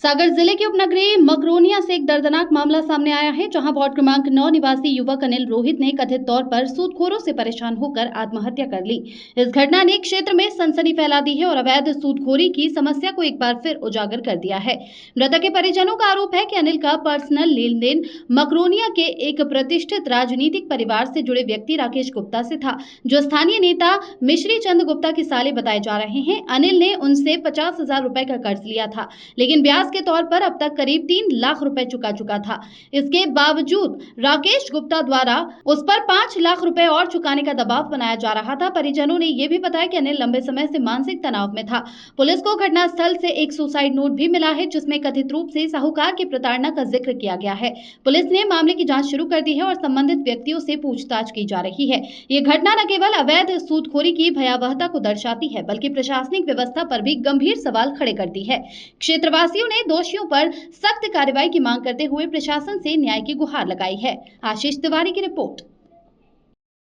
सागर जिले के उपनगरीय मकरोनिया से एक दर्दनाक मामला सामने आया है, जहां वार्ड क्रमांक 9 निवासी युवक अनिल रोहित ने कथित तौर पर सूदखोरों से परेशान होकर आत्महत्या कर ली। इस घटना ने क्षेत्र में सनसनी फैला दी है और अवैध सूदखोरी की समस्या को एक बार फिर उजागर कर दिया है। मृतक के परिजनों का आरोप है कि अनिल का पर्सनल लेन देन मकरोनिया के एक प्रतिष्ठित राजनीतिक परिवार से जुड़े व्यक्ति राकेश गुप्ता से था, जो स्थानीय नेता मिश्री चंद गुप्ता के साले बताए जा रहे हैं। अनिल ने उनसे 50,000 रुपए का कर्ज लिया था, लेकिन ब्याज के तौर पर अब तक करीब 3 लाख रुपए चुका चुका था। इसके बावजूद राकेश गुप्ता द्वारा उस पर 5 लाख रुपए और चुकाने का दबाव बनाया जा रहा था। परिजनों ने यह भी बताया कि अनिल लंबे समय से मानसिक तनाव में था। पुलिस को घटनास्थल से एक सुसाइड नोट भी मिला है, जिसमें कथित रूप से साहूकार की प्रताड़ना का जिक्र किया गया है। पुलिस ने मामले की जांच शुरू कर दी है और संबंधित व्यक्तियों से पूछताछ की जा रही है। ये घटना न केवल अवैध सूदखोरी की भयावहता को दर्शाती है, बल्कि प्रशासनिक व्यवस्था पर भी गंभीर सवाल खड़े करती है। क्षेत्रवासियों ने दोषियों पर सख्त कार्रवाई की मांग करते हुए प्रशासन से न्याय की गुहार लगाई है। आशीष तिवारी की रिपोर्ट।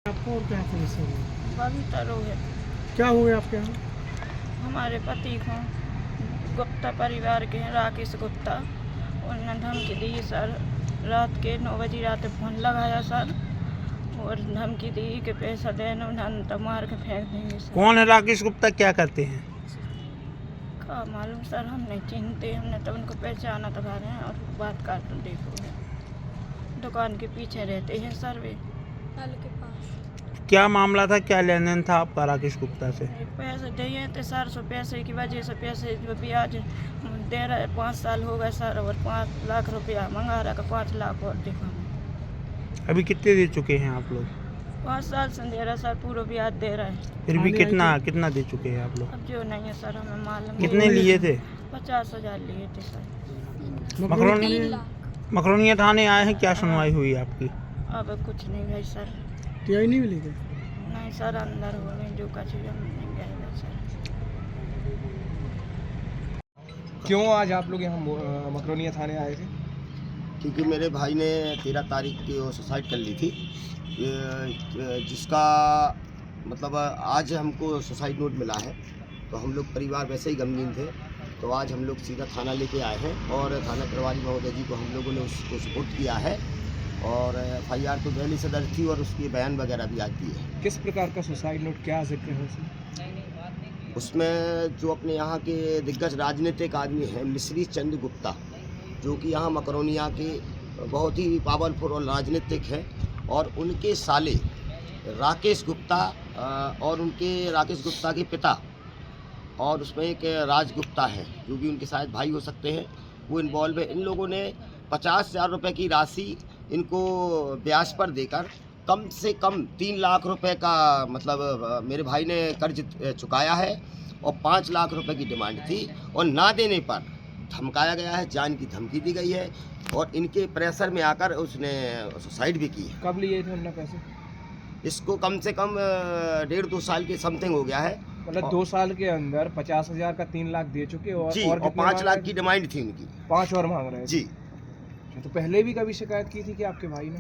आपको और क्या समस्या हुई? बबीता रोहित। क्या हुए आपके यहाँ? हमारे पति को गुप्ता परिवार के हैं, राकेश गुप्ता, उन्होंने धमकी दी सर। रात के 9 बजे रात फोन लगाया सर और धमकी दी कि पैसा देना, उन्होंने तो मार के फेंक देंगे सर। कौन है राकेश गुप्ता, क्या करते हैं? क्या मालूम सर, हम नहीं चिंते, हमने तो उनको पहचाना तो रहे हैं और बात कर तो देखो दुकान के पीछे रहते हैं सर वे, नल के पास। क्या मामला था, क्या लेन देन था आपका राकेश गुप्ता से? पैसे दिए थे सर, सो पैसे की वजह से पैसे जो ब्याज दे रहा है, 5 साल हो गए सर, और 5 लाख रुपया मंगा रहा है, 5 लाख और देखो। अभी कितने दे चुके हैं आप लोग? 5 साल से दे रहा सर, पूरा ब्याज दे रहा है। फिर भी कितना दे चुके हैं आप लोग? अब जो नहीं है सर हमें मालूम। कितने लिए थे? 50,000 लिए थे सर। मकरोनिया थाने आए हैं, क्या सुनवाई हुई आपकी? अब कुछ नहीं भाई सर। टीआई नहीं मिली? नहीं सर, अंदर हो गए जो कुछ हम नहीं गए सर। क्यों आज आप लोग यहाँ मकरोनिया थाने आए थे? क्योंकि मेरे भाई ने 13 तारीख की वो सुसाइड कर ली थी, जिसका मतलब आज हमको सुसाइड नोट मिला है। तो हम लोग परिवार वैसे ही गमगीन थे, तो आज हम लोग सीधा थाना लेके आए हैं और थाना प्रभारी महोदय जी को हम लोगों ने उसको सपोर्ट किया है और FIR तो पहले से दर्ज थी और उसके बयान वगैरह भी आज दिए हैं। किस प्रकार का सुसाइड नोट, क्या जिक्र है उसमें? उसमें जो अपने यहाँ के दिग्गज राजनीतिक आदमी हैं मिश्री चंद गुप्ता, जो कि यहाँ मकरोनिया के बहुत ही पावरफुल और राजनीतिक हैं, और उनके साले राकेश गुप्ता और उनके राकेश गुप्ता के पिता, और उसमें एक राज गुप्ता है जो भी उनके शायद भाई हो सकते हैं, वो इन्वॉल्व है। इन लोगों ने 50,000 रुपये की राशि इनको ब्याज पर देकर कम से कम 3 लाख रुपए का मतलब मेरे भाई ने कर्ज चुकाया है और 5 लाख रुपए की डिमांड थी, और ना देने पर धमकाया गया है, जान की धमकी दी गई है और इनके प्रेशर में आकर उसने सुसाइड भी की है। कब लिए थे हमने पैसे? इसको कम से कम 1.5-2 साल के समथिंग हो गया है। मतलब 2 साल के अंदर 50,000 का 3 लाख दे चुके जी, और 5 लाख की डिमांड थी उनकी। 5 और मांग रहे हैं जी। तो पहले भी कभी शिकायत की थी कि आपके भाई ने?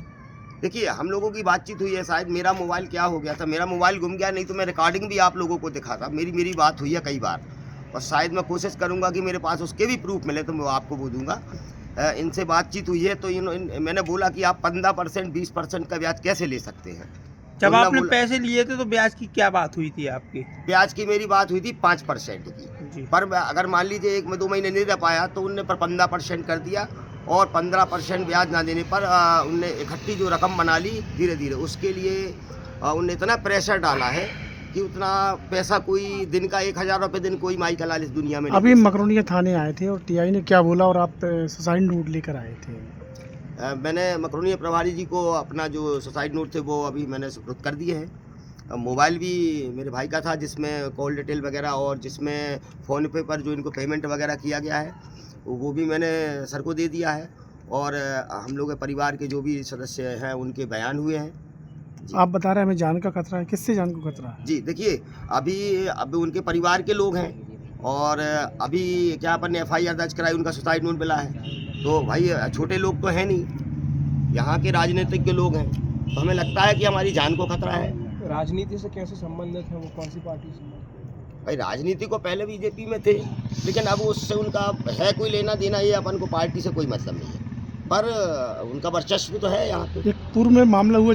देखिए, हम लोगों की बातचीत हुई है, शायद मेरा मोबाइल क्या हो गया था, मेरा मोबाइल गुम गया, नहीं तो मैं रिकॉर्डिंग भी आप लोगों को दिखाता। मेरी बात हुई है कई बार, और शायद मैं कोशिश करूंगा कि मेरे पास उसके भी प्रूफ मिले तो मैं आपको वो दूंगा। इनसे बातचीत हुई है तो मैंने बोला कि आप 15%, 20% का ब्याज कैसे ले सकते हैं। जब आपने पैसे लिए थे तो ब्याज की क्या बात हुई थी आपकी? ब्याज की मेरी बात हुई थी 5% की, पर अगर मान लीजिए 1-2 महीने नहीं दे पाया तो उनने पर 15% कर दिया, और 15% ब्याज ना देने पर उनने इकट्ठी जो रकम बना ली धीरे धीरे, उसके लिए उनने इतना प्रेशर डाला है कि उतना पैसा कोई दिन का 1,000 रुपये दिन कोई माई का लाल इस दुनिया में। अभी मकरोनिया थाने आए थे और टीआई ने क्या बोला और आप सुसाइड नोट लेकर आए थे? मैंने मकरोनिया प्रभारी जी को अपना जो सुसाइड नोट थे वो अभी मैंने सुपुर्द कर दिए हैं। मोबाइल भी मेरे भाई का था, जिसमें कॉल डिटेल वगैरह और जिसमें फ़ोन पे पर जो इनको पेमेंट वगैरह किया गया है वो भी मैंने सर को दे दिया है, और हम लोग के परिवार के जो भी सदस्य हैं उनके बयान हुए हैं। आप बता रहे हैं हमें जान का खतरा है, किससे जान को खतरा है? जी देखिए, अभी उनके परिवार के लोग हैं, और अभी क्या अपन ने FIR दर्ज कराई, उनका सुसाइड नोट मिला है, तो भाई छोटे लोग तो हैं नहीं, यहाँ के राजनीतिक के लोग हैं, तो हमें लगता है कि हमारी जान को खतरा है। राजनीति से कैसे संबंधित है वो, कौन सी पार्टी से? भाई राजनीति को पहले बीजेपी में थे, लेकिन अब उससे उनका है कोई लेना देना, ये अपन को पार्टी से कोई मतलब नहीं है, पर उनका वर्चस्व तो है यहाँ पे। एक पूर्व में मामला हुआ